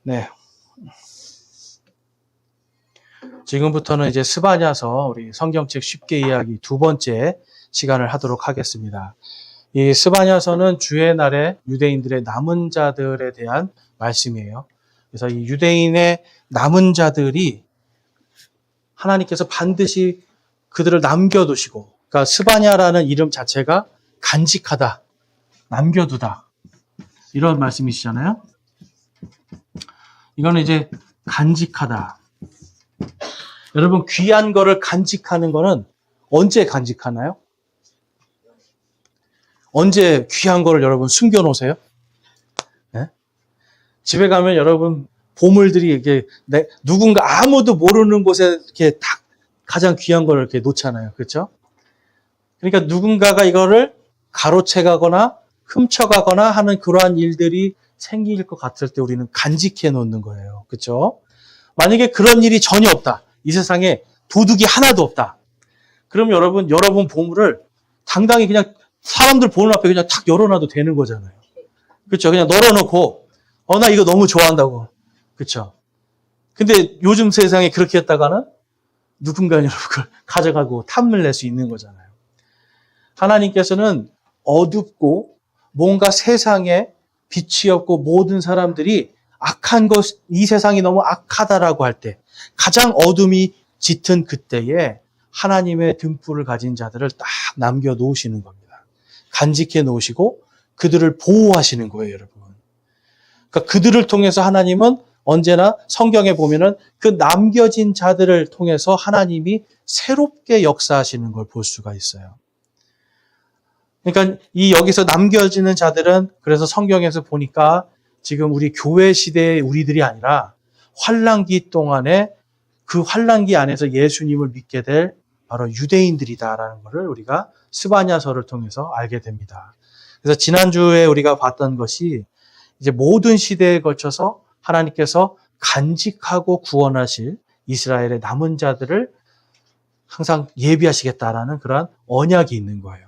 네. 지금부터는 이제 스바냐서 우리 성경책 쉽게 이해하기 두 번째 시간을 하도록 하겠습니다. 이 스바냐서는 주의 날에 유대인들의 남은 자들에 대한 말씀이에요. 그래서 이 유대인의 남은 자들이 하나님께서 반드시 그들을 남겨두시고, 그러니까 스바냐라는 이름 자체가 간직하다, 남겨두다, 이런 말씀이시잖아요. 이거는 이제 간직하다. 여러분, 귀한 거를 간직하는 거는 언제 간직하나요? 언제 귀한 거를 여러분 숨겨놓으세요? 네? 집에 가면 여러분 보물들이 이렇게 누군가 아무도 모르는 곳에 이렇게 딱 가장 귀한 거를 이렇게 놓잖아요. 그렇죠? 그러니까 누군가가 이거를 가로채가거나 훔쳐가거나 하는 그러한 일들이 생길 것 같을 때 우리는 간직해 놓는 거예요. 그렇죠? 만약에 그런 일이 전혀 없다. 이 세상에 도둑이 하나도 없다. 그럼 여러분 보물을 당당히 그냥 사람들 보는 앞에 그냥 탁 열어놔도 되는 거잖아요. 그렇죠? 그냥 널어놓고 나 이거 너무 좋아한다고. 그렇죠? 근데 요즘 세상에 그렇게 했다가는 누군가 여러분 그걸 가져가고 탐을 낼 수 있는 거잖아요. 하나님께서는 어둡고 뭔가 세상에 빛이 없고 모든 사람들이 악한 것, 이 세상이 너무 악하다라고 할 때, 가장 어둠이 짙은 그때에 하나님의 등불을 가진 자들을 딱 남겨놓으시는 겁니다. 간직해 놓으시고 그들을 보호하시는 거예요, 여러분. 그러니까 그들을 통해서 하나님은 언제나 성경에 보면은 그 남겨진 자들을 통해서 하나님이 새롭게 역사하시는 걸 볼 수가 있어요. 그러니까 이 여기서 남겨지는 자들은 그래서 성경에서 보니까 지금 우리 교회 시대의 우리들이 아니라 환란기 동안에 그 환란기 안에서 예수님을 믿게 될 바로 유대인들이다라는 것을 우리가 스바냐서를 통해서 알게 됩니다. 그래서 지난주에 우리가 봤던 것이 이제 모든 시대에 걸쳐서 하나님께서 간직하고 구원하실 이스라엘의 남은 자들을 항상 예비하시겠다라는 그런 언약이 있는 거예요.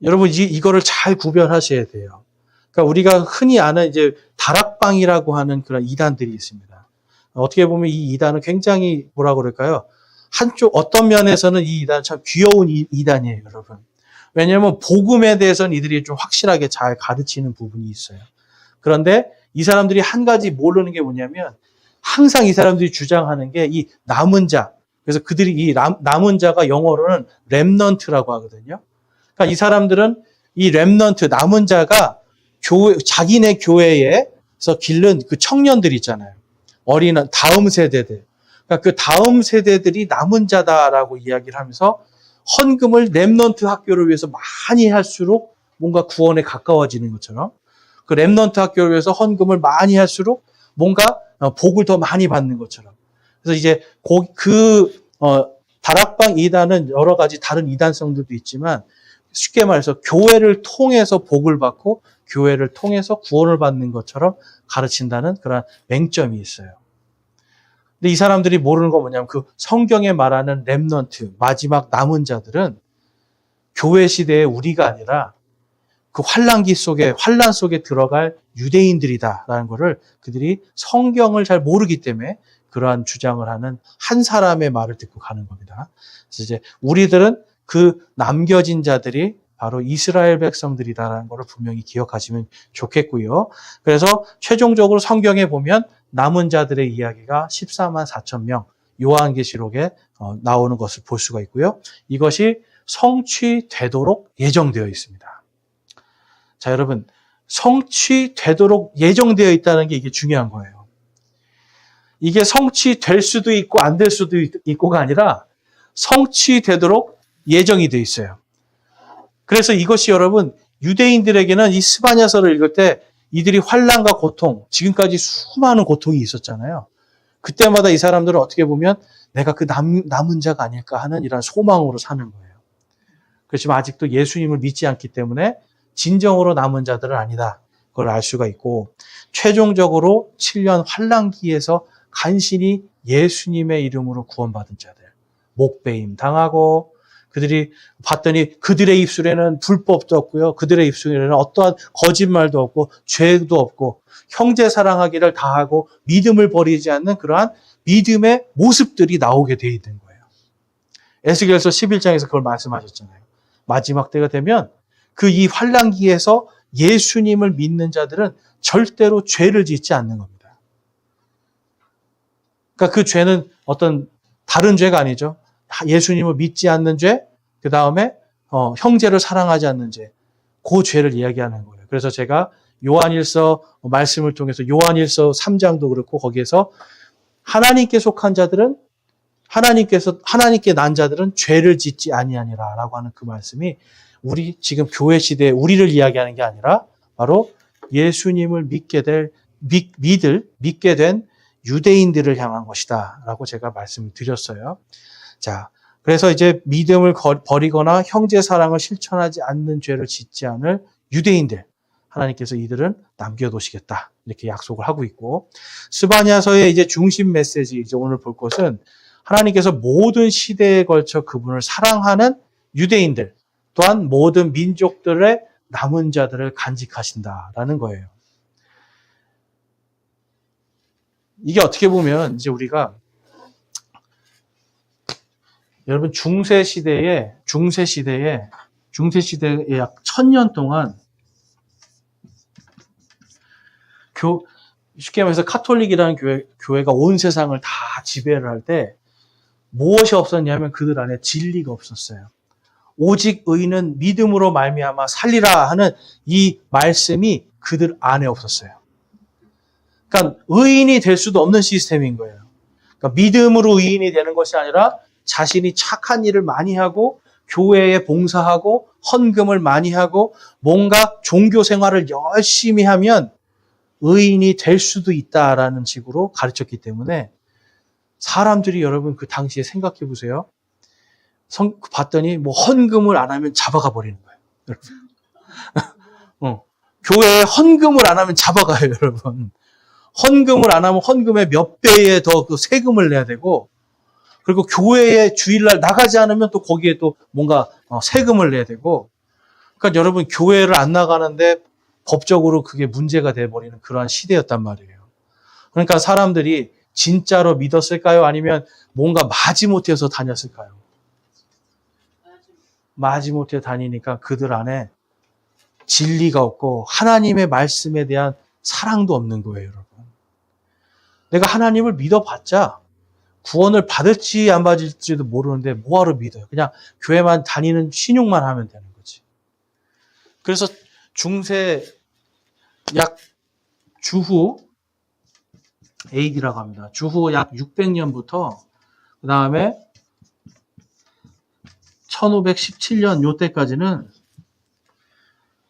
여러분 이거를 잘 구별하셔야 돼요. 그러니까 우리가 흔히 아는 이제 다락방이라고 하는 그런 이단들이 있습니다. 어떻게 보면 이 이단은 굉장히 뭐라 그럴까요? 한쪽 어떤 면에서는 이 이단은 참 귀여운 이단이에요, 여러분. 왜냐하면 복음에 대해서는 이들이 좀 확실하게 잘 가르치는 부분이 있어요. 그런데 이 사람들이 한 가지 모르는 게 뭐냐면 항상 이 사람들이 주장하는 게 이 남은 자. 그래서 그들이 이 남은 자가 영어로는 렘넌트라고 하거든요. 그러니까 이 사람들은 이 렘넌트, 남은 자가 자기네 교회에서 기른 그 청년들 있잖아요. 어린 다음 세대들. 그러니까 그 다음 세대들이 남은 자다라고 이야기를 하면서 헌금을 렘넌트 학교를 위해서 많이 할수록 뭔가 구원에 가까워지는 것처럼 그 렘넌트 학교를 위해서 헌금을 많이 할수록 뭔가 복을 더 많이 받는 것처럼. 그래서 이제 다락방 이단은 여러 가지 다른 이단성들도 있지만 쉽게 말해서 교회를 통해서 복을 받고 교회를 통해서 구원을 받는 것처럼 가르친다는 그런 맹점이 있어요. 근데 이 사람들이 모르는 건 뭐냐면 그 성경에 말하는 렘넌트, 마지막 남은 자들은 교회 시대의 우리가 아니라 그 환란 속에 들어갈 유대인들이다라는 것을 그들이 성경을 잘 모르기 때문에 그러한 주장을 하는 한 사람의 말을 듣고 가는 겁니다. 그래서 이제 우리들은 그 남겨진 자들이 바로 이스라엘 백성들이다라는 것을 분명히 기억하시면 좋겠고요. 그래서 최종적으로 성경에 보면 남은 자들의 이야기가 14만 4천 명 요한계시록에 나오는 것을 볼 수가 있고요. 이것이 성취되도록 예정되어 있습니다. 자, 여러분, 성취되도록 예정되어 있다는 게 이게 중요한 거예요. 이게 성취될 수도 있고 안 될 수도 있고가 아니라 성취되도록 예정이 되어 있어요. 그래서 이것이 여러분 유대인들에게는 이 스바냐서를 읽을 때 이들이 환난과 고통, 지금까지 수많은 고통이 있었잖아요. 그때마다 이 사람들은 어떻게 보면 내가 그 남은 자가 아닐까 하는 이런 소망으로 사는 거예요. 그렇지만 아직도 예수님을 믿지 않기 때문에 진정으로 남은 자들은 아니다. 그걸 알 수가 있고 최종적으로 7년 환난기에서 간신히 예수님의 이름으로 구원받은 자들, 목배임 당하고 그들이 봤더니 그들의 입술에는 불법도 없고요. 그들의 입술에는 어떠한 거짓말도 없고 죄도 없고 형제 사랑하기를 다하고 믿음을 버리지 않는 그러한 믿음의 모습들이 나오게 돼 있는 거예요. 에스겔서 11장에서 그걸 말씀하셨잖아요. 마지막 때가 되면 그 이 환난기에서 예수님을 믿는 자들은 절대로 죄를 짓지 않는 겁니다. 그러니까 그 죄는 어떤 다른 죄가 아니죠. 예수님을 믿지 않는 죄, 그 다음에 형제를 사랑하지 않는 죄, 그 죄를 이야기하는 거예요. 그래서 제가 요한일서 말씀을 통해서 요한일서 3장도 그렇고 거기에서 하나님께 속한 자들은 하나님께 난 자들은 죄를 짓지 아니하니라라고 하는 그 말씀이 우리 지금 교회 시대에 우리를 이야기하는 게 아니라 바로 예수님을 믿게 된 유대인들을 향한 것이다라고 제가 말씀을 드렸어요. 자, 그래서 이제 믿음을 버리거나 형제 사랑을 실천하지 않는 죄를 짓지 않을 유대인들, 하나님께서 이들은 남겨두시겠다 이렇게 약속을 하고 있고, 스바냐서의 이제 중심 메시지 이제 오늘 볼 것은 하나님께서 모든 시대에 걸쳐 그분을 사랑하는 유대인들 또한 모든 민족들의 남은 자들을 간직하신다라는 거예요. 이게 어떻게 보면 이제 우리가 여러분 중세 시대에 약 1000년 동안 쉽게 말해서 카톨릭이라는 교회가 온 세상을 다 지배를 할 때 무엇이 없었냐면 그들 안에 진리가 없었어요. 오직 의인은 믿음으로 말미암아 살리라 하는 이 말씀이 그들 안에 없었어요. 그러니까 의인이 될 수도 없는 시스템인 거예요. 그러니까 믿음으로 의인이 되는 것이 아니라 자신이 착한 일을 많이 하고 교회에 봉사하고 헌금을 많이 하고 뭔가 종교 생활을 열심히 하면 의인이 될 수도 있다라는 식으로 가르쳤기 때문에 사람들이 여러분 그 당시에 생각해 보세요. 봤더니 뭐 헌금을 안 하면 잡아가 버리는 거예요. 교회에 헌금을 안 하면 잡아가요, 여러분. 헌금을 안 하면 헌금의 몇 배의 더 그 세금을 내야 되고, 그리고 교회에 주일날 나가지 않으면 또 거기에 또 뭔가 세금을 내야 되고, 그러니까 여러분 교회를 안 나가는데 법적으로 그게 문제가 돼버리는 그러한 시대였단 말이에요. 그러니까 사람들이 진짜로 믿었을까요? 아니면 뭔가 마지못해서 다녔을까요? 마지못해 다니니까 그들 안에 진리가 없고 하나님의 말씀에 대한 사랑도 없는 거예요, 여러분. 내가 하나님을 믿어봤자 구원을 받을지 안 받을지도 모르는데 뭐하러 믿어요? 그냥 교회만 다니는 신용만 하면 되는 거지. 그래서 중세 약 주후 AD라고 합니다. 주후 약 600년부터 그 다음에 1517년 요때까지는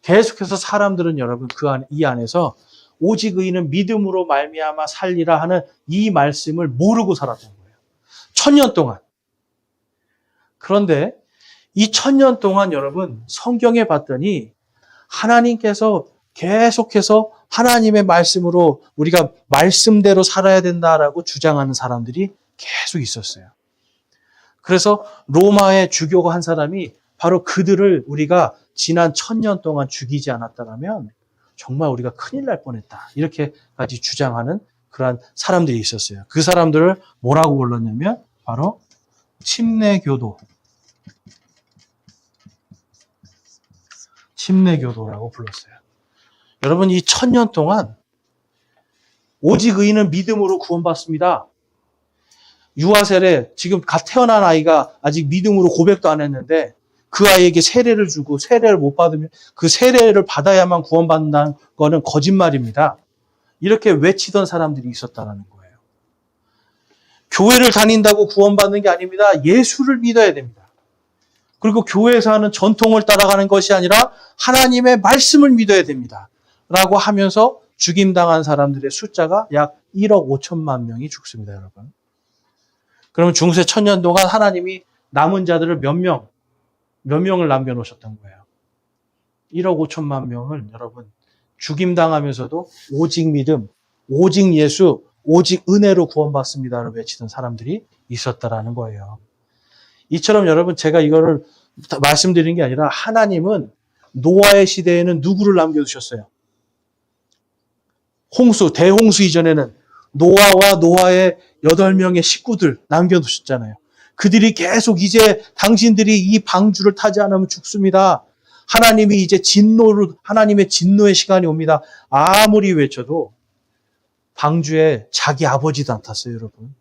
계속해서 사람들은 여러분 이 안에서 오직 의인은 믿음으로 말미암아 살리라 하는 이 말씀을 모르고 살았던 거예요. 1000년 동안. 그런데 이 1000년 동안 여러분 성경에 봤더니 하나님께서 계속해서 하나님의 말씀으로 우리가 말씀대로 살아야 된다라고 주장하는 사람들이 계속 있었어요. 그래서 로마의 주교가 한 사람이 바로 그들을 우리가 지난 1000년 동안 죽이지 않았다면 정말 우리가 큰일 날 뻔했다. 이렇게까지 주장하는 그러한 사람들이 있었어요. 그 사람들을 뭐라고 불렀냐면 바로 침례교도라고 불렀어요. 여러분 이 1000년 동안 오직 의인은 믿음으로 구원받습니다. 유아세례, 지금 갓 태어난 아이가 아직 믿음으로 고백도 안 했는데 그 아이에게 세례를 주고 세례를 못 받으면 그 세례를 받아야만 구원받는다는 거는 거짓말입니다. 이렇게 외치던 사람들이 있었다는 거예요. 교회를 다닌다고 구원받는 게 아닙니다. 예수를 믿어야 됩니다. 그리고 교회에서 하는 전통을 따라가는 것이 아니라 하나님의 말씀을 믿어야 됩니다. 라고 하면서 죽임당한 사람들의 숫자가 약 1억 5천만 명이 죽습니다, 여러분. 그러면 중세 1000년 동안 하나님이 남은 자들을 몇 명을 남겨놓으셨던 거예요. 1억 5천만 명을 여러분 죽임당하면서도 오직 믿음, 오직 예수, 오직 은혜로 구원받습니다를 외치던 사람들이 있었다라는 거예요. 이처럼 여러분 제가 이거를 말씀드리는 게 아니라 하나님은 노아의 시대에는 누구를 남겨두셨어요? 대홍수 이전에는 노아와 노아의 8명의 식구들 남겨두셨잖아요. 그들이 계속 이제 당신들이 이 방주를 타지 않으면 죽습니다. 하나님이 이제 하나님의 진노의 시간이 옵니다. 아무리 외쳐도 방주에 자기 아버지도 안 탔어요, 여러분.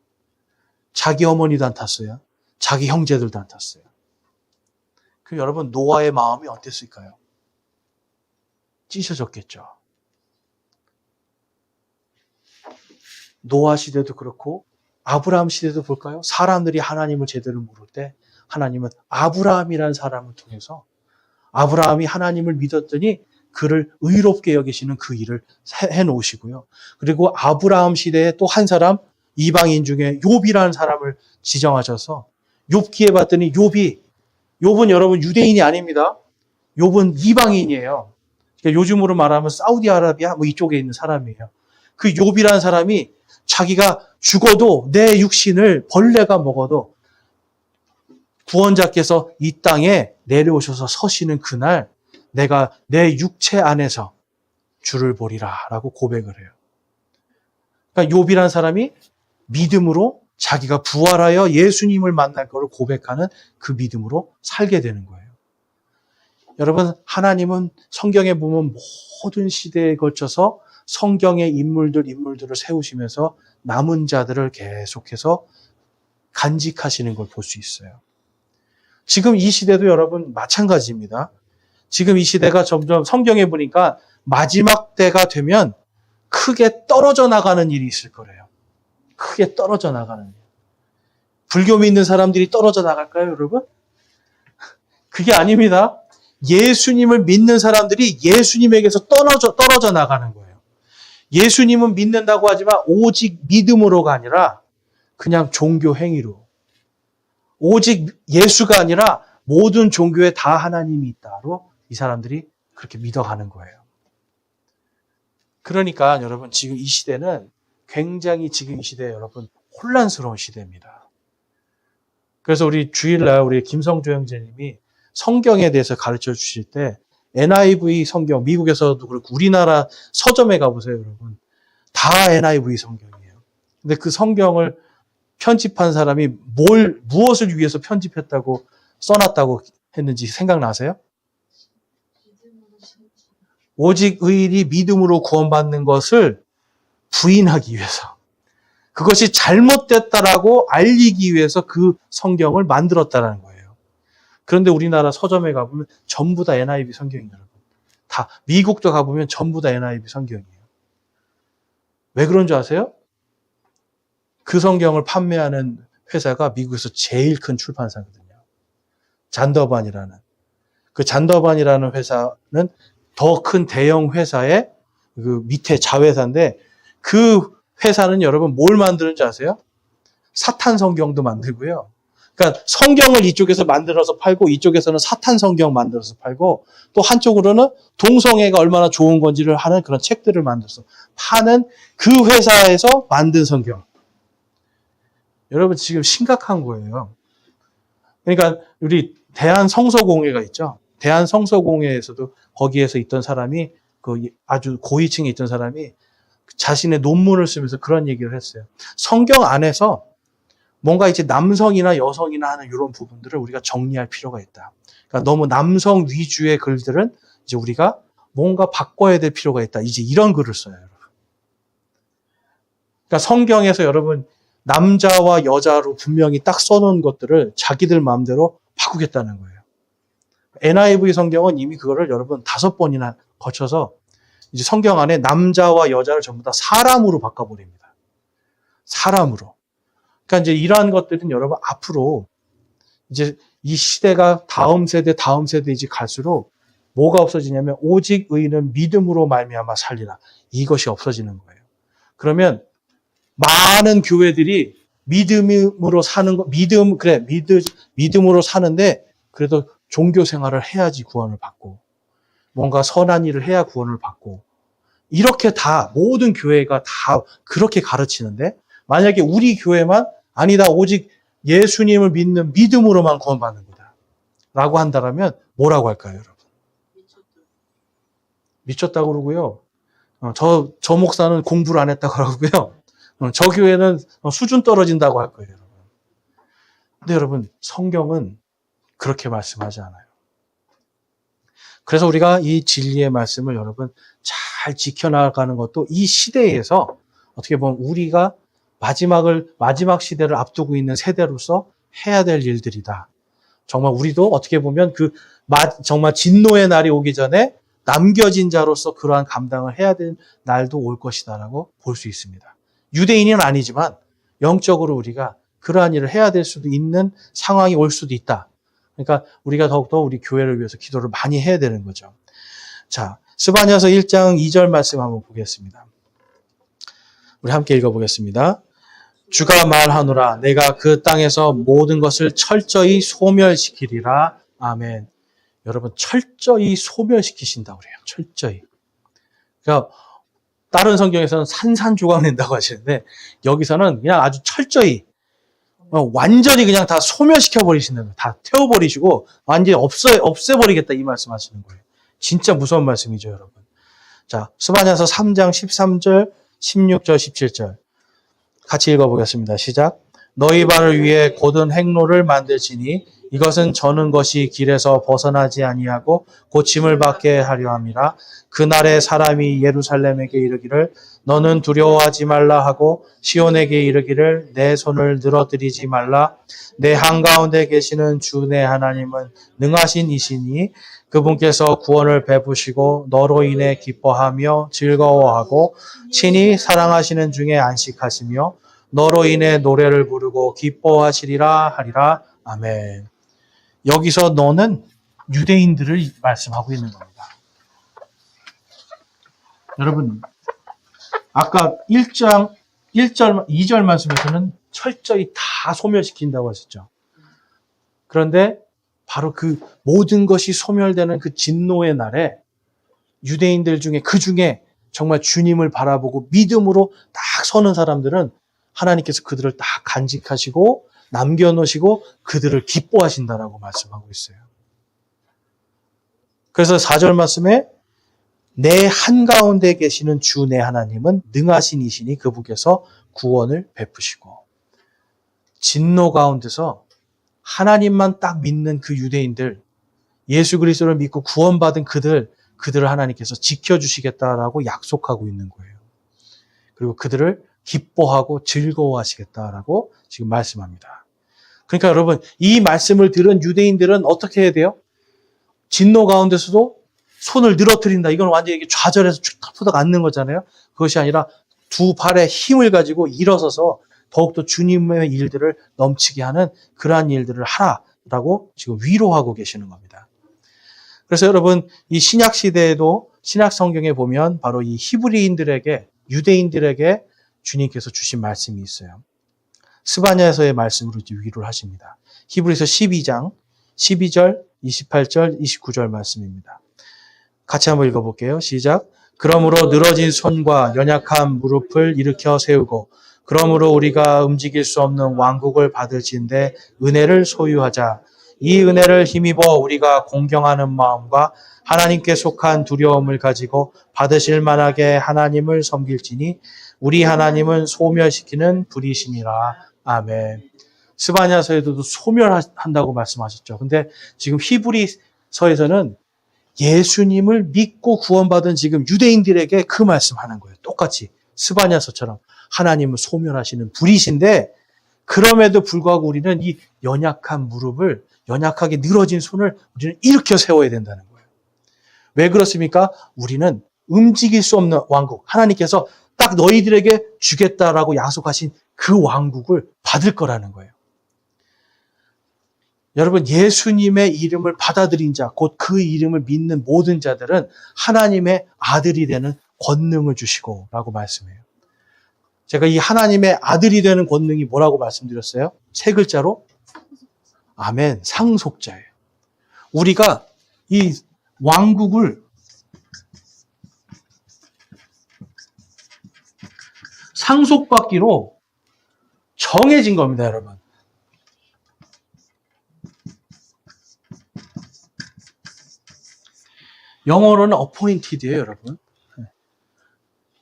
자기 어머니도 안 탔어요. 자기 형제들도 안 탔어요. 그럼 여러분, 노아의 마음이 어땠을까요? 찢어졌겠죠. 노아 시대도 그렇고 아브라함 시대도 볼까요? 사람들이 하나님을 제대로 모를 때 하나님은 아브라함이라는 사람을 통해서 아브라함이 하나님을 믿었더니 그를 의롭게 여기시는 그 일을 해놓으시고요. 그리고 아브라함 시대에 또 한 사람 이방인 중에 욥이라는 사람을 지정하셔서 욥기에 봤더니 욥은 여러분 유대인이 아닙니다. 욥은 이방인이에요. 그러니까 요즘으로 말하면 사우디아라비아 이쪽에 있는 사람이에요. 그 욥이라는 사람이 자기가 죽어도 내 육신을 벌레가 먹어도 구원자께서 이 땅에 내려오셔서 서시는 그날 내가 내 육체 안에서 주를 보리라 라고 고백을 해요. 그러니까 욥이라는 사람이 믿음으로 자기가 부활하여 예수님을 만날 것을 고백하는 그 믿음으로 살게 되는 거예요. 여러분, 하나님은 성경에 보면 모든 시대에 걸쳐서 성경의 인물들을 세우시면서 남은 자들을 계속해서 간직하시는 걸 볼 수 있어요. 지금 이 시대도 여러분 마찬가지입니다. 지금 이 시대가 점점 성경에 보니까 마지막 때가 되면 크게 떨어져 나가는 일이 있을 거래요. 크게 떨어져 나가는 일. 불교 믿는 사람들이 떨어져 나갈까요, 여러분? 그게 아닙니다. 예수님을 믿는 사람들이 예수님에게서 떨어져 나가는 거예요. 예수님은 믿는다고 하지만 오직 믿음으로가 아니라 그냥 종교 행위로. 오직 예수가 아니라 모든 종교에 다 하나님이 있다로 이 사람들이 그렇게 믿어가는 거예요. 그러니까 여러분 지금 이 시대는 굉장히 지금 이 시대에 여러분 혼란스러운 시대입니다. 그래서 우리 주일날 우리 김성조 형제님이 성경에 대해서 가르쳐 주실 때 NIV 성경, 미국에서도 그렇고 우리나라 서점에 가보세요, 여러분. 다 NIV 성경이에요. 근데 그 성경을 편집한 사람이 무엇을 위해서 편집했다고 써놨다고 했는지 생각나세요? 오직 의인이 믿음으로 구원받는 것을 부인하기 위해서. 그것이 잘못됐다라고 알리기 위해서 그 성경을 만들었다는 거예요. 그런데 우리나라 서점에 가보면 전부 다 NIV 성경이에요, 여러분. 다 미국도 가보면 전부 다 NIV 성경이에요. 왜 그런 줄 아세요? 그 성경을 판매하는 회사가 미국에서 제일 큰 출판사거든요. 잔더반이라는. 그 잔더반이라는 회사는 더 큰 대형 회사의 그 밑에 자회사인데 그 회사는 여러분 뭘 만드는지 아세요? 사탄 성경도 만들고요. 그러니까 성경을 이쪽에서 만들어서 팔고 이쪽에서는 사탄 성경 만들어서 팔고 또 한쪽으로는 동성애가 얼마나 좋은 건지를 하는 그런 책들을 만들어서 파는 그 회사에서 만든 성경. 여러분 지금 심각한 거예요. 그러니까 우리 대한성서공회가 있죠. 대한성서공회에서도 거기에서 있던 사람이 그 아주 고위층에 있던 사람이 자신의 논문을 쓰면서 그런 얘기를 했어요. 성경 안에서 뭔가 이제 남성이나 여성이나 하는 이런 부분들을 우리가 정리할 필요가 있다. 그러니까 너무 남성 위주의 글들은 이제 우리가 뭔가 바꿔야 될 필요가 있다. 이제 이런 글을 써요, 여러분. 그러니까 성경에서 여러분 남자와 여자로 분명히 딱 써놓은 것들을 자기들 마음대로 바꾸겠다는 거예요. NIV 성경은 이미 그거를 여러분 5번이나 거쳐서 이제 성경 안에 남자와 여자를 전부 다 사람으로 바꿔버립니다. 사람으로. 그러니까 이제 이러한 것들은 여러분 앞으로 이제 이 시대가 다음 세대 이제 갈수록 뭐가 없어지냐면 오직 의인은 믿음으로 말미암아 살리라. 이것이 없어지는 거예요. 그러면 많은 교회들이 믿음으로 사는 거, 믿음으로 사는데 그래도 종교 생활을 해야지 구원을 받고 뭔가 선한 일을 해야 구원을 받고 이렇게 다 모든 교회가 다 그렇게 가르치는데 만약에 우리 교회만 아니다 오직 예수님을 믿는 믿음으로만 구원받는 거다. 라고 한다면 뭐라고 할까요, 여러분? 미쳤다고 그러고요. 저 목사는 공부를 안 했다고 그러고요. 저 교회는 수준 떨어진다고 할 거예요, 여러분. 근데 여러분, 성경은 그렇게 말씀하지 않아요. 그래서 우리가 이 진리의 말씀을 여러분 잘 지켜나가는 것도 이 시대에서 어떻게 보면 우리가 마지막 시대를 앞두고 있는 세대로서 해야 될 일들이다. 정말 우리도 어떻게 보면 정말 진노의 날이 오기 전에 남겨진 자로서 그러한 감당을 해야 될 날도 올 것이다라고 볼 수 있습니다. 유대인은 아니지만 영적으로 우리가 그러한 일을 해야 될 수도 있는 상황이 올 수도 있다. 그러니까 우리가 더욱더 우리 교회를 위해서 기도를 많이 해야 되는 거죠. 자, 스바냐서 1장 2절 말씀 한번 보겠습니다. 우리 함께 읽어보겠습니다. 주가 말하노라 내가 그 땅에서 모든 것을 철저히 소멸시키리라. 아멘. 여러분 철저히 소멸시키신다고 그래요. 철저히. 그러니까 다른 성경에서는 산산조각 낸다고 하시는데 여기서는 그냥 아주 철저히 완전히 그냥 다 소멸시켜버리시는 거예요. 다 태워버리시고 완전히 없애버리겠다 이 말씀하시는 거예요. 진짜 무서운 말씀이죠, 여러분. 자, 스바냐서 3장 13절, 16절, 17절 같이 읽어보겠습니다. 시작. 너희 발을 위해 곧은 행로를 만들지니 이것은 저는 것이 길에서 벗어나지 아니하고 고침을 받게 하려 함이라. 그날에 사람이 예루살렘에게 이르기를 너는 두려워하지 말라 하고 시온에게 이르기를 내 손을 늘어뜨리지 말라. 내 한가운데 계시는 주 내 하나님은 능하신 이시니 그분께서 구원을 베푸시고 너로 인해 기뻐하며 즐거워하고 친히 사랑하시는 중에 안식하시며 너로 인해 노래를 부르고 기뻐하시리라 하리라. 아멘. 여기서 너는 유대인들을 말씀하고 있는 겁니다. 여러분, 아까 1장 1절, 2절 말씀에서는 철저히 다 소멸시킨다고 하셨죠. 그런데 바로 그 모든 것이 소멸되는 그 진노의 날에 유대인들 중에 그 중에 정말 주님을 바라보고 믿음으로 딱 서는 사람들은 하나님께서 그들을 딱 간직하시고 남겨놓으시고 그들을 기뻐하신다라고 말씀하고 있어요. 그래서 4절 말씀에 내 한가운데 계시는 주 내 하나님은 능하신 이시니 그분께서 구원을 베푸시고 진노 가운데서 하나님만 딱 믿는 그 유대인들 예수 그리스도를 믿고 구원받은 그들을 하나님께서 지켜주시겠다라고 약속하고 있는 거예요. 그리고 그들을 기뻐하고 즐거워하시겠다라고 지금 말씀합니다. 그러니까 여러분 이 말씀을 들은 유대인들은 어떻게 해야 돼요? 진노 가운데서도 손을 늘어뜨린다. 이건 완전히 좌절해서 툭툭 앉는 거잖아요. 그것이 아니라 두 발에 힘을 가지고 일어서서 더욱더 주님의 일들을 넘치게 하는 그러한 일들을 하라라고 지금 위로하고 계시는 겁니다. 그래서 여러분 이 신약 시대에도 신약 성경에 보면 바로 이 히브리인들에게 유대인들에게 주님께서 주신 말씀이 있어요. 스바냐서의 말씀으로 위로를 하십니다. 히브리서 12장 12절, 28절, 29절 말씀입니다. 같이 한번 읽어볼게요. 시작. 그러므로 늘어진 손과 연약한 무릎을 일으켜 세우고 그러므로 우리가 움직일 수 없는 왕국을 받을진대 은혜를 소유하자. 이 은혜를 힘입어 우리가 공경하는 마음과 하나님께 속한 두려움을 가지고 받으실 만하게 하나님을 섬길지니 우리 하나님은 소멸시키는 불이시니라. 아멘. 스바냐서에도 소멸한다고 말씀하셨죠. 근데 지금 히브리서에서는 예수님을 믿고 구원받은 지금 유대인들에게 그 말씀하는 거예요. 똑같이 스바냐서처럼 하나님을 소멸하시는 불이신데 그럼에도 불구하고 우리는 이 연약한 무릎을 연약하게 늘어진 손을 우리는 일으켜 세워야 된다는 거예요. 왜 그렇습니까? 우리는 움직일 수 없는 왕국 하나님께서 딱 너희들에게 주겠다라고 약속하신 그 왕국을 받을 거라는 거예요. 여러분 예수님의 이름을 받아들인 자, 곧 그 이름을 믿는 모든 자들은 하나님의 아들이 되는 권능을 주시고 라고 말씀해요. 제가 이 하나님의 아들이 되는 권능이 뭐라고 말씀드렸어요? 세 글자로 아멘, 상속자예요. 우리가 이 왕국을 상속받기로 정해진 겁니다, 여러분. 영어로는 appointed예요, 여러분.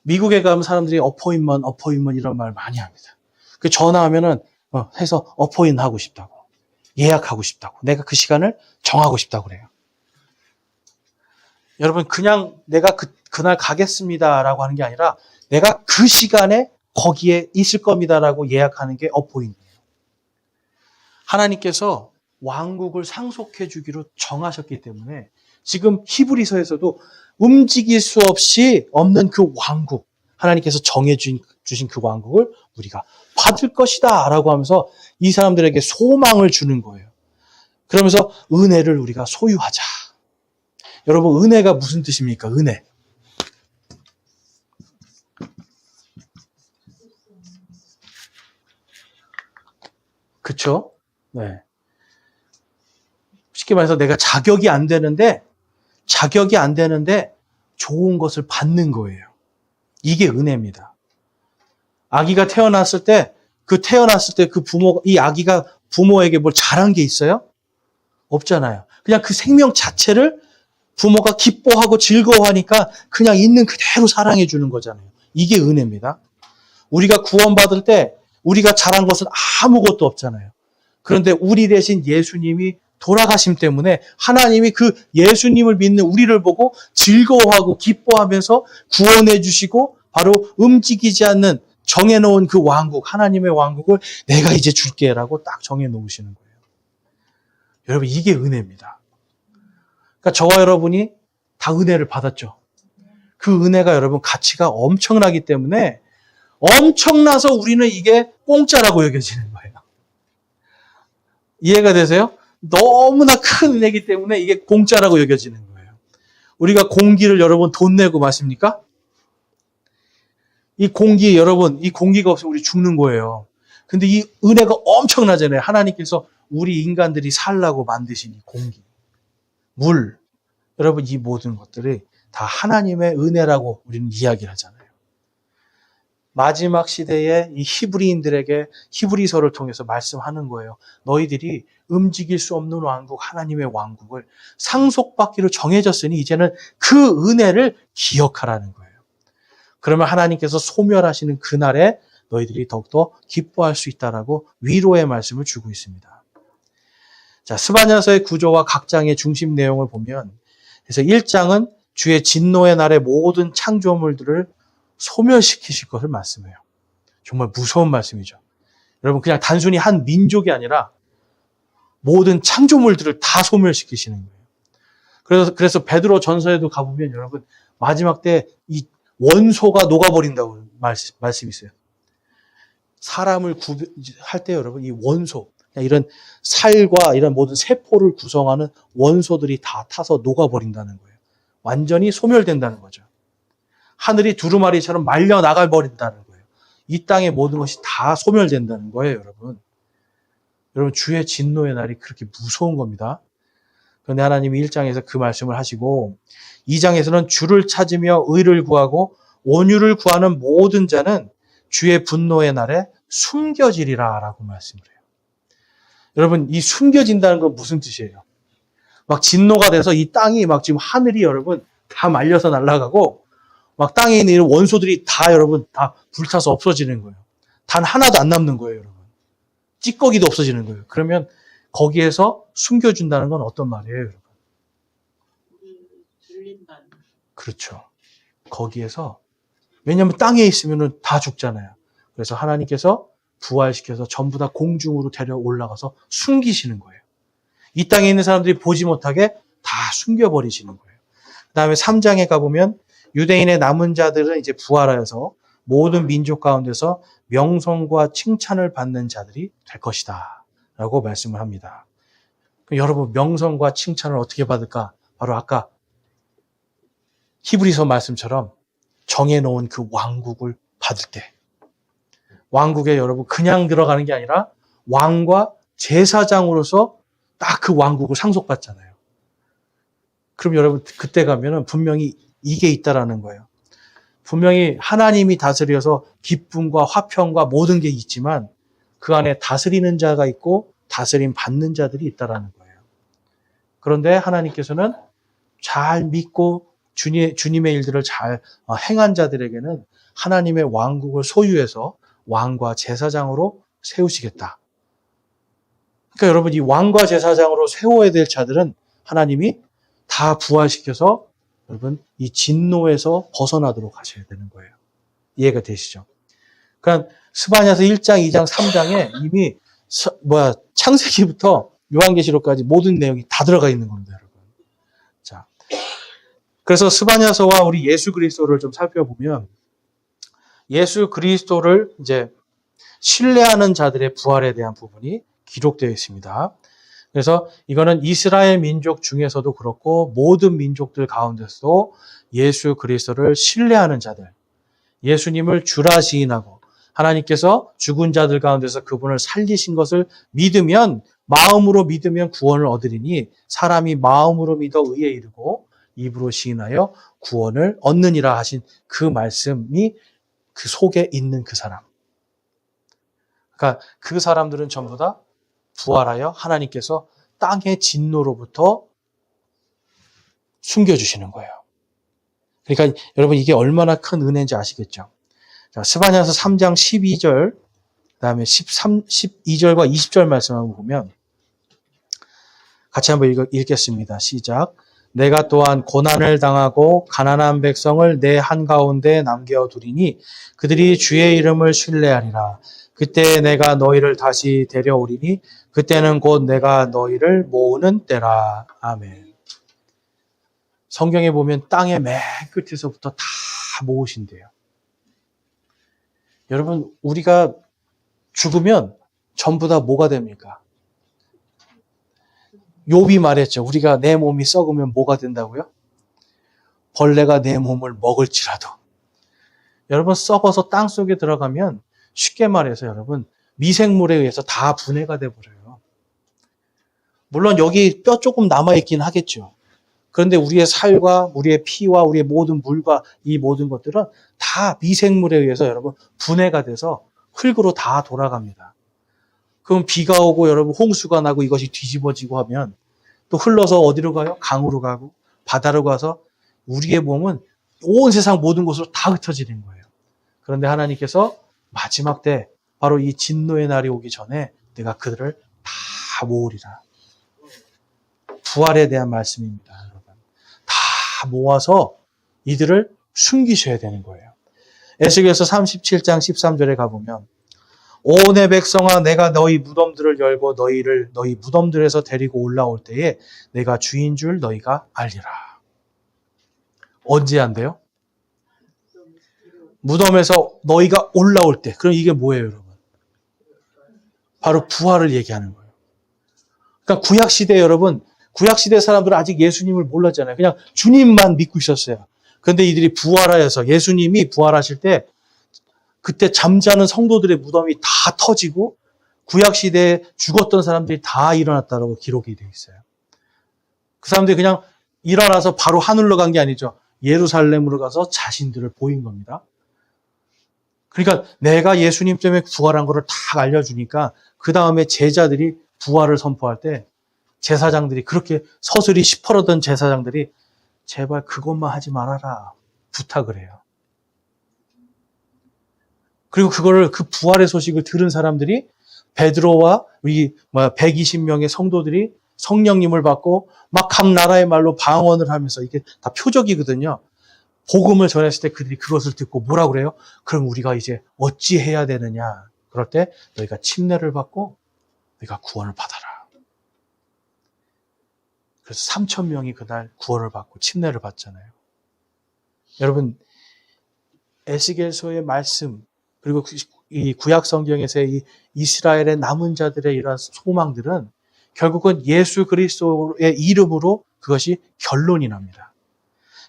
미국에 가면 사람들이 appointment 이런 말 많이 합니다. 그 전화하면은 해서 appoint 하고 싶다고, 예약하고 싶다고, 내가 그 시간을 정하고 싶다고 그래요. 여러분, 그냥 내가 그날 가겠습니다라고 하는 게 아니라 내가 그 시간에 거기에 있을 겁니다라고 예약하는 게 appoint이에요. 하나님께서 왕국을 상속해 주기로 정하셨기 때문에 지금 히브리서에서도 움직일 수 없이 없는 그 왕국, 하나님께서 정해 주신 그 왕국을 우리가 받을 것이다 라고 하면서 이 사람들에게 소망을 주는 거예요. 그러면서 은혜를 우리가 소유하자. 여러분, 은혜가 무슨 뜻입니까? 은혜. 그쵸? 네. 쉽게 말해서 내가 자격이 안 되는데 좋은 것을 받는 거예요. 이게 은혜입니다. 아기가 태어났을 때 그 이 아기가 부모에게 뭘 잘한 게 있어요? 없잖아요. 그냥 그 생명 자체를 부모가 기뻐하고 즐거워하니까 그냥 있는 그대로 사랑해 주는 거잖아요. 이게 은혜입니다. 우리가 구원받을 때 우리가 잘한 것은 아무것도 없잖아요. 그런데 우리 대신 예수님이 돌아가심 때문에 하나님이 그 예수님을 믿는 우리를 보고 즐거워하고 기뻐하면서 구원해 주시고 바로 움직이지 않는 정해놓은 그 왕국, 하나님의 왕국을 내가 이제 줄게라고 딱 정해놓으시는 거예요. 여러분, 이게 은혜입니다. 그러니까 저와 여러분이 다 은혜를 받았죠. 그 은혜가 여러분 가치가 엄청나기 때문에 엄청나서 우리는 이게 공짜라고 여겨지는 거예요. 이해가 되세요? 너무나 큰 은혜이기 때문에 이게 공짜라고 여겨지는 거예요. 우리가 공기를 여러분 돈 내고 마십니까? 이 공기 여러분, 이 공기가 없으면 우리 죽는 거예요. 근데 이 은혜가 엄청나잖아요. 하나님께서 우리 인간들이 살라고 만드신 이 공기, 물, 여러분 이 모든 것들이 다 하나님의 은혜라고 우리는 이야기를 하잖아요. 마지막 시대에 이 히브리인들에게 히브리서를 통해서 말씀하는 거예요. 너희들이 움직일 수 없는 왕국, 하나님의 왕국을 상속받기로 정해졌으니 이제는 그 은혜를 기억하라는 거예요. 그러면 하나님께서 소멸하시는 그날에 너희들이 더욱더 기뻐할 수 있다라고 위로의 말씀을 주고 있습니다. 자, 스바냐서의 구조와 각 장의 중심 내용을 보면 그래서 1장은 주의 진노의 날에 모든 창조물들을 소멸시키실 것을 말씀해요. 정말 무서운 말씀이죠. 여러분, 그냥 단순히 한 민족이 아니라 모든 창조물들을 다 소멸시키시는 거예요. 그래서 베드로 전서에도 가보면 여러분 마지막 때 이 원소가 녹아버린다고 말씀이 있어요. 사람을 구별할 때 여러분 이 원소, 이런 살과 이런 모든 세포를 구성하는 원소들이 다 타서 녹아버린다는 거예요. 완전히 소멸된다는 거죠. 하늘이 두루마리처럼 말려 나가버린다는 거예요. 이 땅의 모든 것이 다 소멸된다는 거예요, 여러분. 여러분, 주의 진노의 날이 그렇게 무서운 겁니다. 그런데 하나님이 1장에서 그 말씀을 하시고 2장에서는 주를 찾으며 의를 구하고 온유를 구하는 모든 자는 주의 분노의 날에 숨겨지리라 라고 말씀을 해요. 여러분, 이 숨겨진다는 건 무슨 뜻이에요? 막 진노가 돼서 이 땅이 막 지금 하늘이 여러분 다 말려서 날아가고 막 땅에 있는 이런 원소들이 다 여러분 다 불타서 없어지는 거예요. 단 하나도 안 남는 거예요, 여러분. 찌꺼기도 없어지는 거예요. 그러면 거기에서 숨겨준다는 건 어떤 말이에요, 여러분? 그렇죠. 거기에서 왜냐하면 땅에 있으면 다 죽잖아요. 그래서 하나님께서 부활시켜서 전부 다 공중으로 데려 올라가서 숨기시는 거예요. 이 땅에 있는 사람들이 보지 못하게 다 숨겨버리시는 거예요. 그 다음에 3장에 가보면 유대인의 남은 자들은 이제 부활하여서 모든 민족 가운데서 명성과 칭찬을 받는 자들이 될 것이다 라고 말씀을 합니다. 여러분, 명성과 칭찬을 어떻게 받을까? 바로 아까 히브리서 말씀처럼 정해놓은 그 왕국을 받을 때, 왕국에 여러분 그냥 들어가는 게 아니라 왕과 제사장으로서 딱 그 왕국을 상속받잖아요. 그럼 여러분 그때 가면은 분명히 이게 있다라는 거예요. 분명히 하나님이 다스려서 기쁨과 화평과 모든 게 있지만 그 안에 다스리는 자가 있고 다스림 받는 자들이 있다라는 거예요. 그런데 하나님께서는 잘 믿고 주님의 일들을 잘 행한 자들에게는 하나님의 왕국을 소유해서 왕과 제사장으로 세우시겠다. 그러니까 여러분, 이 왕과 제사장으로 세워야 될 자들은 하나님이 다 부활시켜서 여러분 이 진노에서 벗어나도록 하셔야 되는 거예요. 이해가 되시죠? 그러니까 스바냐서 1장, 2장, 3장에 이미 창세기부터 요한계시록까지 모든 내용이 다 들어가 있는 겁니다, 여러분. 자, 그래서 스바냐서와 우리 예수 그리스도를 좀 살펴보면 예수 그리스도를 이제 신뢰하는 자들의 부활에 대한 부분이 기록되어 있습니다. 그래서 이거는 이스라엘 민족 중에서도 그렇고 모든 민족들 가운데서도 예수 그리스도를 신뢰하는 자들, 예수님을 주라 시인하고 하나님께서 죽은 자들 가운데서 그분을 살리신 것을 믿으면, 마음으로 믿으면 구원을 얻으리니 사람이 마음으로 믿어 의에 이르고 입으로 시인하여 구원을 얻느니라 하신 그 말씀이 그 속에 있는 그 사람. 그러니까 그 사람들은 전부 다 부활하여 하나님께서 땅의 진노로부터 숨겨주시는 거예요. 그러니까 여러분 이게 얼마나 큰 은혜인지 아시겠죠? 자, 스바냐서 3장 12절, 그 다음에 12절과 20절 말씀을 보면 같이 한번 읽겠습니다. 시작. 내가 또한 고난을 당하고 가난한 백성을 내 한가운데 남겨두리니 그들이 주의 이름을 신뢰하리라. 그때 내가 너희를 다시 데려오리니 그때는 곧 내가 너희를 모으는 때라. 아멘. 성경에 보면 땅의 맨 끝에서부터 다 모으신대요. 여러분, 우리가 죽으면 전부 다 뭐가 됩니까? 욥이 말했죠. 우리가 내 몸이 썩으면 뭐가 된다고요? 벌레가 내 몸을 먹을지라도. 여러분, 썩어서 땅 속에 들어가면 쉽게 말해서 여러분 미생물에 의해서 다 분해가 돼버려요. 물론 여기 뼈 조금 남아있긴 하겠죠. 그런데 우리의 살과 우리의 피와 우리의 모든 물과 이 모든 것들은 다 미생물에 의해서 여러분 분해가 돼서 흙으로 다 돌아갑니다. 그럼 비가 오고 여러분 홍수가 나고 이것이 뒤집어지고 하면 또 흘러서 어디로 가요? 강으로 가고 바다로 가서 우리의 몸은 온 세상 모든 곳으로 다 흩어지는 거예요. 그런데 하나님께서 마지막 때 바로 이 진노의 날이 오기 전에 내가 그들을 다 모으리라. 부활에 대한 말씀입니다. 여러분. 다 모아서 이들을 숨기셔야 되는 거예요. 에스겔서 37장 13절에 가보면 오 내 백성아 내가 너희 무덤들을 열고 너희를 너희 무덤들에서 데리고 올라올 때에 내가 주인 줄 너희가 알리라. 언제 한대요? 무덤에서 너희가 올라올 때. 그럼 이게 뭐예요, 여러분? 바로 부활을 얘기하는 거예요. 그러니까 구약시대 여러분, 구약시대 사람들은 아직 예수님을 몰랐잖아요. 그냥 주님만 믿고 있었어요. 그런데 이들이 부활하여서 예수님이 부활하실 때 그때 잠자는 성도들의 무덤이 다 터지고 구약시대에 죽었던 사람들이 다 일어났다고 기록이 되어 있어요. 그 사람들이 그냥 일어나서 바로 하늘로 간 게 아니죠. 예루살렘으로 가서 자신들을 보인 겁니다. 그러니까 내가 예수님 때문에 부활한 거를 다 알려주니까 그 다음에 제자들이 부활을 선포할 때 제사장들이 그렇게 서슬이 시퍼러던 제사장들이 제발 그것만 하지 말아라 부탁을 해요. 그리고 그거를 그 부활의 소식을 들은 사람들이 베드로와 우리 120명의 성도들이 성령님을 받고 막 각 나라의 말로 방언을 하면서 이게 다 표적이거든요. 복음을 전했을 때 그들이 그것을 듣고 뭐라고 그래요? 그럼 우리가 이제 어찌 해야 되느냐? 그럴 때 너희가 침례를 받고 너희가 구원을 받아라. 그래서 3,000명이 그날 구원을 받고 침례를 받잖아요. 여러분 에스겔서의 말씀 그리고 이 구약 성경에서의 이 이스라엘의 남은 자들의 이러한 소망들은 결국은 예수 그리스도의 이름으로 그것이 결론이 납니다.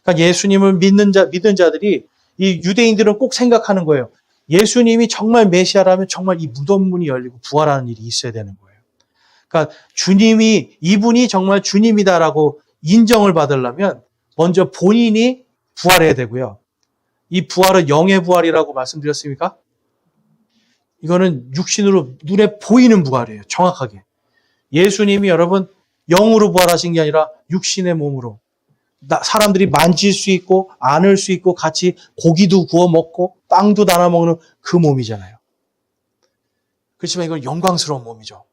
그러니까 예수님을 믿는 자들이 이 유대인들은 꼭 생각하는 거예요. 예수님이 정말 메시아라면 정말 이 무덤문이 열리고 부활하는 일이 있어야 되는 거예요. 그러니까 이분이 정말 주님이다라고 인정을 받으려면 먼저 본인이 부활해야 되고요. 이 부활은 영의 부활이라고 말씀드렸습니까? 이거는 육신으로 눈에 보이는 부활이에요. 정확하게. 예수님이 여러분 영으로 부활하신 게 아니라 육신의 몸으로 사람들이 만질 수 있고 안을 수 있고 같이 고기도 구워 먹고 빵도 나눠 먹는 그 몸이잖아요. 그렇지만 이건 영광스러운 몸이죠.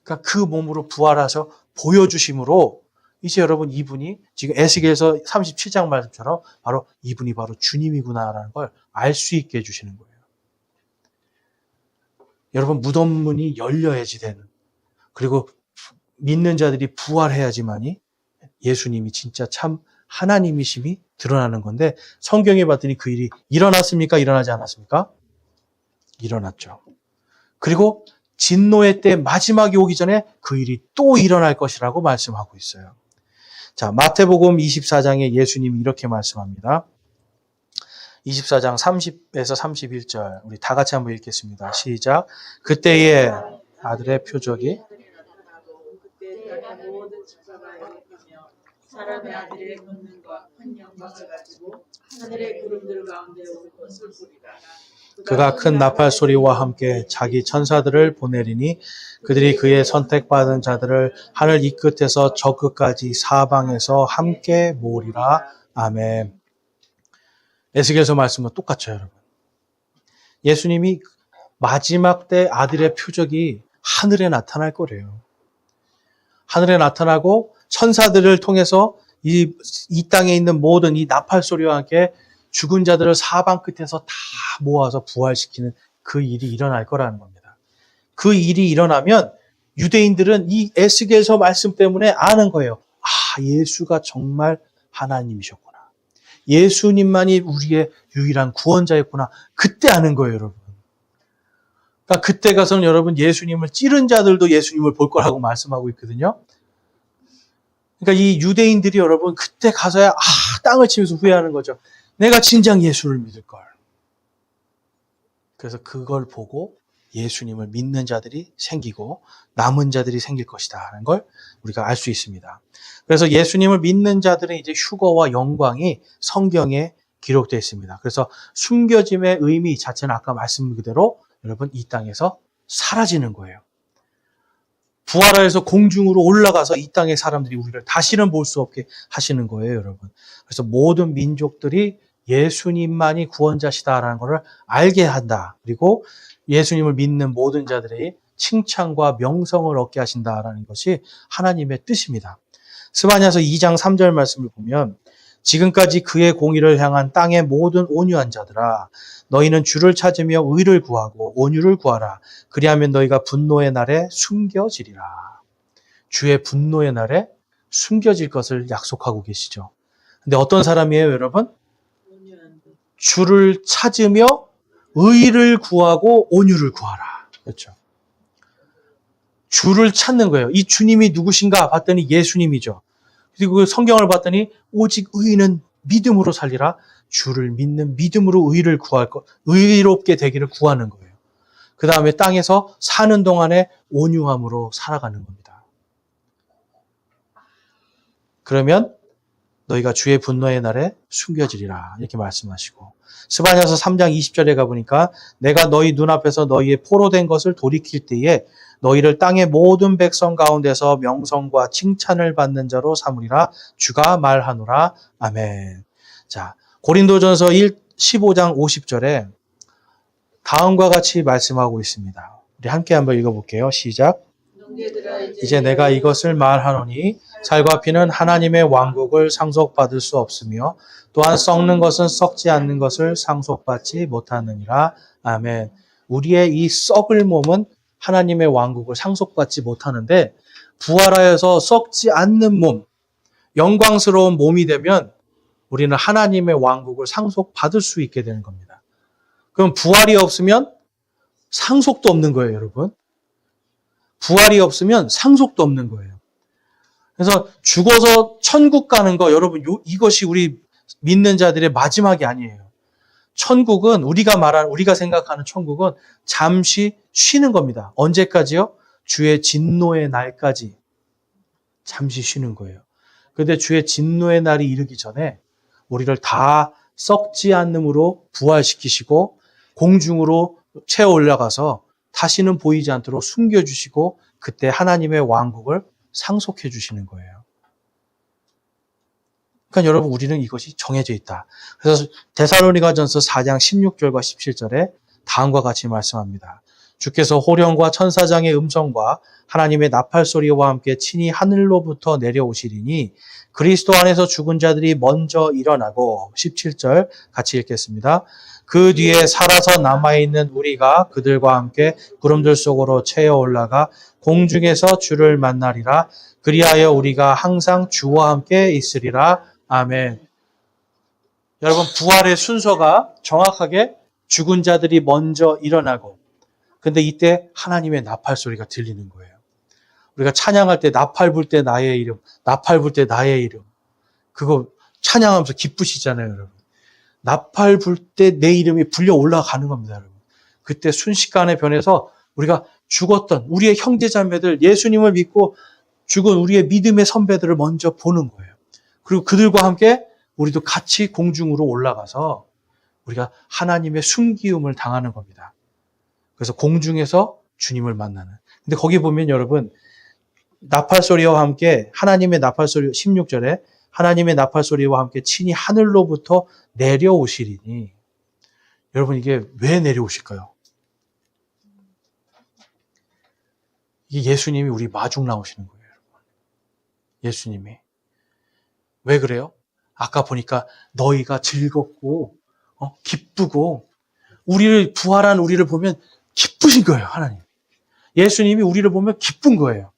그러니까 그 몸으로 부활하셔 보여주심으로 이제 여러분 이분이 지금 에스겔서 37장 말씀처럼 바로 이분이 바로 주님이구나라는 걸 알 수 있게 해주시는 거예요. 여러분 무덤 문이 열려야지 되는, 그리고 믿는 자들이 부활해야지만이 예수님이 진짜 참 하나님이심이 드러나는 건데, 성경에 봤더니 그 일이 일어났습니까? 일어나지 않았습니까? 일어났죠. 그리고 진노의 때 마지막이 오기 전에 그 일이 또 일어날 것이라고 말씀하고 있어요. 자, 마태복음 24장에 예수님이 이렇게 말씀합니다. 24장 30에서 31절 우리 다 같이 한번 읽겠습니다. 시작. 그때의 아들의 표적이 사람의 아들의 권능과 환영광을 가지고 하늘의 구름들 가운데 올 것을 보리라. 그가 큰 나팔 소리와 함께 자기 천사들을 보내리니 그들이 그의 선택받은 자들을 하늘 이 끝에서 저 끝까지 사방에서 함께 모으리라. 아멘. 에스겔서 말씀은 똑같죠, 여러분. 예수님이 마지막 때 아들의 표적이 하늘에 나타날 거래요. 하늘에 나타나고 천사들을 통해서 이 땅에 있는 모든 이 나팔 소리와 함께 죽은 자들을 사방 끝에서 다 모아서 부활시키는 그 일이 일어날 거라는 겁니다. 그 일이 일어나면 유대인들은 이 에스겔서 말씀 때문에 아는 거예요. 아, 예수가 정말 하나님이셨구나. 예수님만이 우리의 유일한 구원자였구나. 그때 아는 거예요, 여러분. 그러니까 그때 가서는 여러분 예수님을 찌른 자들도 예수님을 볼 거라고 말씀하고 있거든요. 그러니까 이 유대인들이 여러분 그때 가서야 땅을 치면서 후회하는 거죠. 내가 진정 예수를 믿을 걸. 그래서 그걸 보고 예수님을 믿는 자들이 생기고 남은 자들이 생길 것이다 하는 걸 우리가 알 수 있습니다. 그래서 예수님을 믿는 자들의 이제 휴거와 영광이 성경에 기록되어 있습니다. 그래서 숨겨짐의 의미 자체는 아까 말씀 그대로 여러분 이 땅에서 사라지는 거예요. 부활하여서 공중으로 올라가서 이 땅의 사람들이 우리를 다시는 볼 수 없게 하시는 거예요, 여러분. 그래서 모든 민족들이 예수님만이 구원자시다라는 것을 알게 한다. 그리고 예수님을 믿는 모든 자들이 칭찬과 명성을 얻게 하신다라는 것이 하나님의 뜻입니다. 스바냐서 2장 3절 말씀을 보면 지금까지 그의 공의를 향한 땅의 모든 온유한 자들아 너희는 주를 찾으며 의를 구하고 온유를 구하라. 그리하면 너희가 분노의 날에 숨겨지리라. 주의 분노의 날에 숨겨질 것을 약속하고 계시죠. 근데 어떤 사람이에요, 여러분? 주를 찾으며 의를 구하고 온유를 구하라. 그렇죠. 주를 찾는 거예요. 이 주님이 누구신가 봤더니 예수님이죠. 그리고 성경을 봤더니 오직 의인은 믿음으로 살리라. 주를 믿는 믿음으로 의를 구할 것, 의롭게 되기를 구하는 거예요. 그 다음에 땅에서 사는 동안에 온유함으로 살아가는 겁니다. 그러면 너희가 주의 분노의 날에 숨겨지리라 이렇게 말씀하시고 스바냐서 3장 20절에 가보니까 내가 너희 눈앞에서 너희의 포로된 것을 돌이킬 때에 너희를 땅의 모든 백성 가운데서 명성과 칭찬을 받는 자로 삼으리라 주가 말하노라. 아멘. 자, 고린도전서 15장 50절에 다음과 같이 말씀하고 있습니다. 우리 함께 한번 읽어볼게요. 시작. 이제 내가 이것을 말하노니 살과 피는 하나님의 왕국을 상속받을 수 없으며 또한 썩는 것은 썩지 않는 것을 상속받지 못하느니라. 아멘. 우리의 이 썩을 몸은 하나님의 왕국을 상속받지 못하는데 부활하여서 썩지 않는 몸, 영광스러운 몸이 되면 우리는 하나님의 왕국을 상속받을 수 있게 되는 겁니다. 그럼 부활이 없으면 상속도 없는 거예요, 여러분. 부활이 없으면 상속도 없는 거예요. 그래서 죽어서 천국 가는 거, 여러분, 이것이 우리 믿는 자들의 마지막이 아니에요. 천국은 우리가 생각하는 천국은 잠시 쉬는 겁니다. 언제까지요? 주의 진노의 날까지 잠시 쉬는 거예요. 그런데 주의 진노의 날이 이르기 전에 우리를 다 썩지 않음으로 부활시키시고 공중으로 채워 올라가서 다시는 보이지 않도록 숨겨주시고 그때 하나님의 왕국을 상속해 주시는 거예요. 그러니까 여러분 우리는 이것이 정해져 있다. 그래서 데살로니가전서 4장 16절과 17절에 다음과 같이 말씀합니다. 주께서 호령과 천사장의 음성과 하나님의 나팔 소리와 함께 친히 하늘로부터 내려오시리니 그리스도 안에서 죽은 자들이 먼저 일어나고 17절 같이 읽겠습니다. 그 뒤에 살아서 남아있는 우리가 그들과 함께 구름들 속으로 채어 올라가 공중에서 주를 만나리라. 그리하여 우리가 항상 주와 함께 있으리라. 아멘. 여러분 부활의 순서가 정확하게 죽은 자들이 먼저 일어나고 근데 이때 하나님의 나팔 소리가 들리는 거예요. 우리가 찬양할 때 나팔 불 때 나의 이름, 나팔 불 때 나의 이름. 그거 찬양하면서 기쁘시잖아요, 여러분. 나팔 불 때 내 이름이 불려 올라가는 겁니다, 여러분. 그때 순식간에 변해서 우리가 죽었던 우리의 형제자매들, 예수님을 믿고 죽은 우리의 믿음의 선배들을 먼저 보는 거예요. 그리고 그들과 함께 우리도 같이 공중으로 올라가서 우리가 하나님의 숨기움을 당하는 겁니다. 그래서 공중에서 주님을 만나는. 근데 거기 보면 여러분 나팔 소리와 함께 하나님의 나팔 소리 16절에 하나님의 나팔 소리와 함께 친히 하늘로부터 내려오시리니 여러분 이게 왜 내려오실까요? 이게 예수님이 우리 마중 나오시는 거예요. 여러분. 예수님이. 왜 그래요? 아까 보니까 너희가 즐겁고 기쁘고 우리를 부활한 우리를 보면 기쁘신 거예요. 하나님. 예수님이 우리를 보면 기쁜 거예요.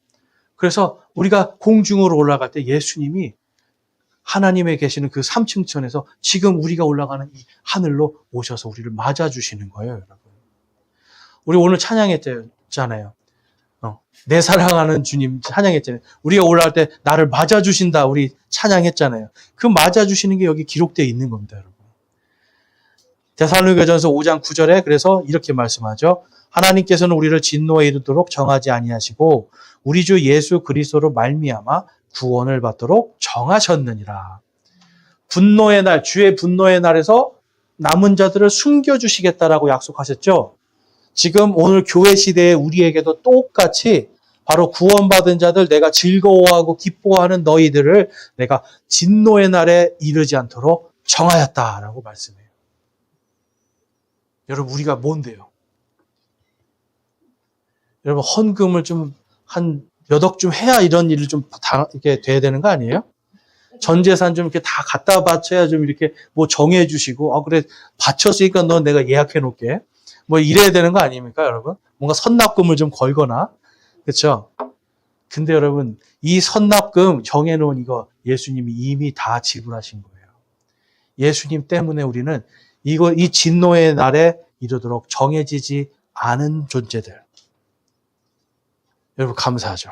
그래서 우리가 공중으로 올라갈 때 예수님이 하나님에 계시는 그 3층천에서 지금 우리가 올라가는 이 하늘로 오셔서 우리를 맞아주시는 거예요. 여러분. 우리 오늘 찬양했잖아요. 내 사랑하는 주님 찬양했잖아요. 우리가 올라갈 때 나를 맞아주신다 우리 찬양했잖아요. 그 맞아주시는 게 여기 기록되어 있는 겁니다. 여러분. 데살로니가전서 5장 9절에 그래서 이렇게 말씀하죠. 하나님께서는 우리를 진노에 이르도록 정하지 아니하시고 우리 주 예수 그리스도로 말미암아 구원을 받도록 정하셨느니라. 분노의 날, 주의 분노의 날에서 남은 자들을 숨겨주시겠다라고 약속하셨죠. 지금 오늘 교회 시대에 우리에게도 똑같이 바로 구원받은 자들, 내가 즐거워하고 기뻐하는 너희들을 내가 진노의 날에 이르지 않도록 정하였다라고 말씀해요. 여러분 우리가 뭔데요? 여러분 헌금을 좀 한 몇 억 좀 해야 이런 일을 좀 이렇게 돼야 되는 거 아니에요? 전 재산 좀 이렇게 다 갖다 바쳐야 좀 이렇게 뭐 정해 주시고 그래 바쳤으니까 너 내가 예약해 놓을게. 뭐 이래야 되는 거 아닙니까, 여러분? 뭔가 선납금을 좀 걸거나. 그렇죠? 근데 여러분 이 선납금 정해 놓은 이거 예수님이 이미 다 지불하신 거예요. 예수님 때문에 우리는 이 진노의 날에 이르도록 정해지지 않은 존재들. 여러분 감사하죠.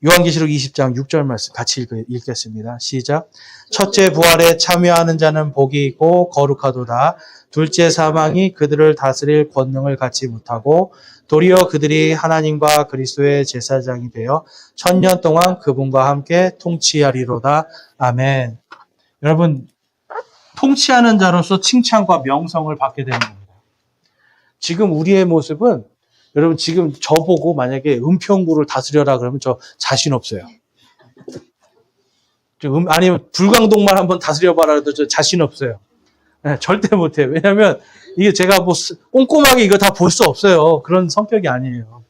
요한계시록 20장 6절 말씀 같이 읽겠습니다. 시작. 첫째 부활에 참여하는 자는 복이 있고 거룩하도다. 둘째 사망이 그들을 다스릴 권능을 갖지 못하고 도리어 그들이 하나님과 그리스도의 제사장이 되어 1000년 동안 그분과 함께 통치하리로다. 아멘. 여러분 통치하는 자로서 칭찬과 명성을 받게 되는 겁니다. 지금 우리의 모습은 여러분 지금 저보고 만약에 은평구를 다스려라 그러면 저 자신 없어요. 아니면 불광동만 한번 다스려봐라 해도 저 자신 없어요. 네, 절대 못해요. 왜냐하면 이게 제가 뭐 꼼꼼하게 이거 다 볼 수 없어요. 그런 성격이 아니에요.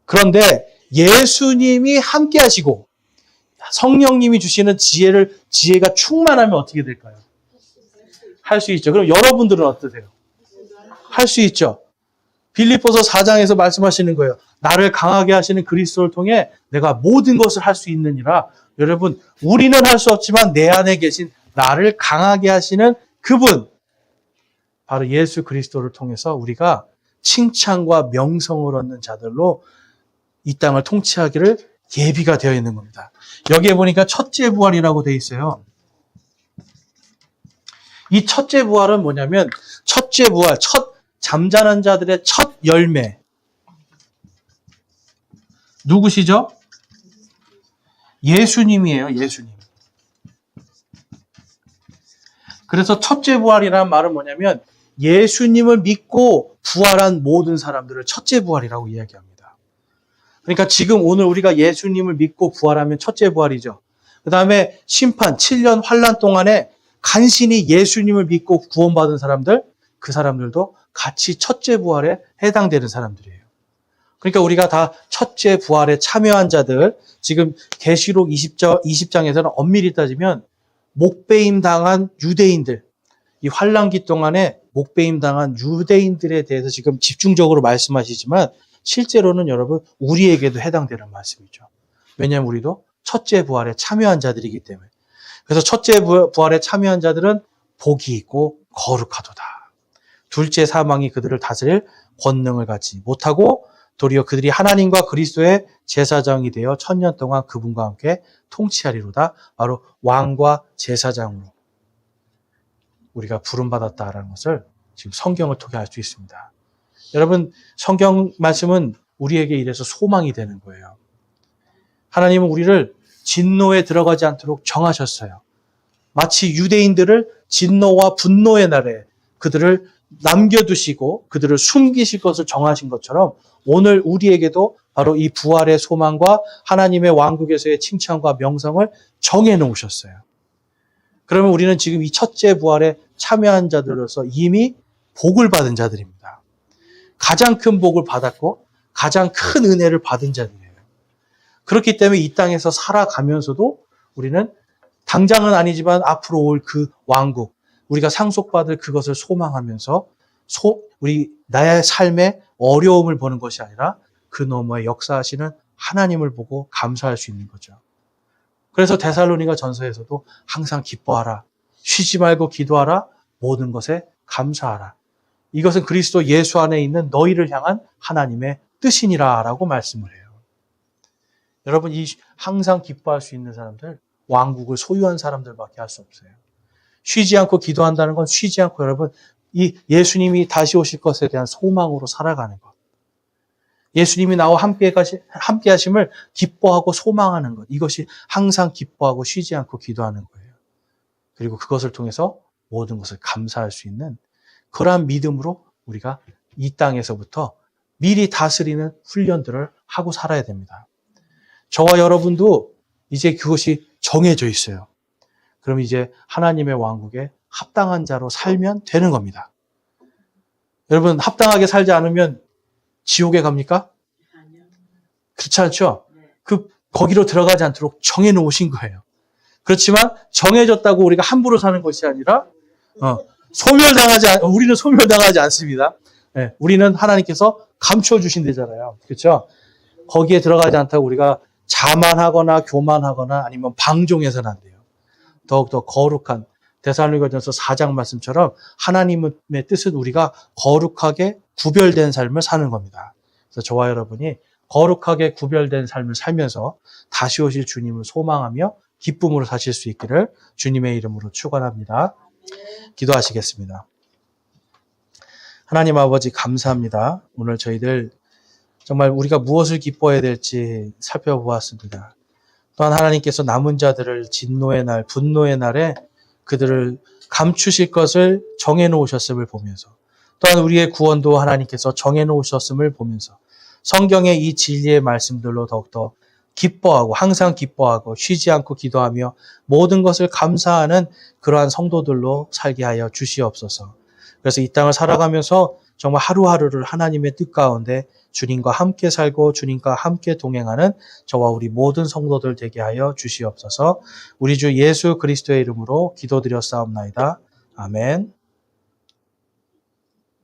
그런데 예수님이 함께 하시고 성령님이 주시는 지혜가 충만하면 어떻게 될까요? 할 수 있죠. 그럼 여러분들은 어떠세요? 할 수 있죠. 빌립보서 4장에서 말씀하시는 거예요. 나를 강하게 하시는 그리스도를 통해 내가 모든 것을 할 수 있느니라. 여러분 우리는 할 수 없지만 내 안에 계신 나를 강하게 하시는 그분 바로 예수 그리스도를 통해서 우리가 칭찬과 명성을 얻는 자들로 이 땅을 통치하기를 예비가 되어 있는 겁니다. 여기에 보니까 첫째 부활이라고 되어 있어요. 이 첫째 부활은 뭐냐면 첫째 부활, 잠자는 자들의 첫 열매. 누구시죠? 예수님이에요. 예수님. 그래서 첫째 부활이라는 말은 뭐냐면 예수님을 믿고 부활한 모든 사람들을 첫째 부활이라고 이야기합니다. 그러니까 지금 오늘 우리가 예수님을 믿고 부활하면 첫째 부활이죠. 그 다음에 심판 7년 환란 동안에 간신히 예수님을 믿고 구원받은 사람들, 그 사람들도 같이 첫째 부활에 해당되는 사람들이에요. 그러니까 우리가 다 첫째 부활에 참여한 자들, 지금 계시록 20장에서는 엄밀히 따지면 목배임 당한 유대인들, 이 환란기 동안에 목배임 당한 유대인들에 대해서 지금 집중적으로 말씀하시지만 실제로는 여러분 우리에게도 해당되는 말씀이죠. 왜냐하면 우리도 첫째 부활에 참여한 자들이기 때문에. 그래서 첫째 부활에 참여한 자들은 복이 있고 거룩하도다. 둘째 사망이 그들을 다스릴 권능을 갖지 못하고 도리어 그들이 하나님과 그리스도의 제사장이 되어 1000년 동안 그분과 함께 통치하리로다. 바로 왕과 제사장으로 우리가 부름받았다라는 것을 지금 성경을 통해 알 수 있습니다. 여러분, 성경 말씀은 우리에게 이래서 소망이 되는 거예요. 하나님은 우리를 진노에 들어가지 않도록 정하셨어요. 마치 유대인들을 진노와 분노의 날에 그들을 남겨두시고 그들을 숨기실 것을 정하신 것처럼 오늘 우리에게도 바로 이 부활의 소망과 하나님의 왕국에서의 칭찬과 명성을 정해놓으셨어요. 그러면 우리는 지금 이 첫째 부활에 참여한 자들로서 이미 복을 받은 자들입니다. 가장 큰 복을 받았고 가장 큰 은혜를 받은 자들이에요. 그렇기 때문에 이 땅에서 살아가면서도 우리는 당장은 아니지만 앞으로 올 그 왕국, 우리가 상속받을 그것을 소망하면서 우리 나의 삶에 어려움을 보는 것이 아니라 그 너머에 역사하시는 하나님을 보고 감사할 수 있는 거죠. 그래서 데살로니가 전서에서도 항상 기뻐하라, 쉬지 말고 기도하라, 모든 것에 감사하라. 이것은 그리스도 예수 안에 있는 너희를 향한 하나님의 뜻이니라 라고 말씀을 해요. 여러분, 이 항상 기뻐할 수 있는 사람들, 왕국을 소유한 사람들밖에 할 수 없어요. 쉬지 않고 기도한다는 건 쉬지 않고 여러분, 이 예수님이 다시 오실 것에 대한 소망으로 살아가는 것. 예수님이 나와 함께 하심을 기뻐하고 소망하는 것. 이것이 항상 기뻐하고 쉬지 않고 기도하는 거예요. 그리고 그것을 통해서 모든 것을 감사할 수 있는 그러한 믿음으로 우리가 이 땅에서부터 미리 다스리는 훈련들을 하고 살아야 됩니다. 저와 여러분도 이제 그것이 정해져 있어요. 그럼 이제 하나님의 왕국에 합당한 자로 살면 되는 겁니다. 여러분, 합당하게 살지 않으면 지옥에 갑니까? 그렇지 않죠? 거기로 들어가지 않도록 정해놓으신 거예요. 그렇지만 정해졌다고 우리가 함부로 사는 것이 아니라 우리는 소멸당하지 않습니다. 네, 우리는 하나님께서 감춰주신 데잖아요. 그렇죠? 거기에 들어가지 않다고 우리가 자만하거나 교만하거나 아니면 방종해서는 안 돼요. 더욱더 거룩한 데살로니가전서 4장 말씀처럼 하나님의 뜻은 우리가 거룩하게 구별된 삶을 사는 겁니다. 그래서 저와 여러분이 거룩하게 구별된 삶을 살면서 다시 오실 주님을 소망하며 기쁨으로 사실 수 있기를 주님의 이름으로 축원합니다. 기도하시겠습니다. 하나님 아버지 감사합니다. 오늘 저희들 정말 우리가 무엇을 기뻐해야 될지 살펴보았습니다. 또한 하나님께서 남은 자들을 진노의 날, 분노의 날에 그들을 감추실 것을 정해놓으셨음을 보면서 또한 우리의 구원도 하나님께서 정해놓으셨음을 보면서 성경의 이 진리의 말씀들로 더욱더 기뻐하고 항상 기뻐하고 쉬지 않고 기도하며 모든 것을 감사하는 그러한 성도들로 살게 하여 주시옵소서. 그래서 이 땅을 살아가면서 정말 하루하루를 하나님의 뜻 가운데 주님과 함께 살고 주님과 함께 동행하는 저와 우리 모든 성도들 되게 하여 주시옵소서. 우리 주 예수 그리스도의 이름으로 기도드렸사옵나이다. 아멘.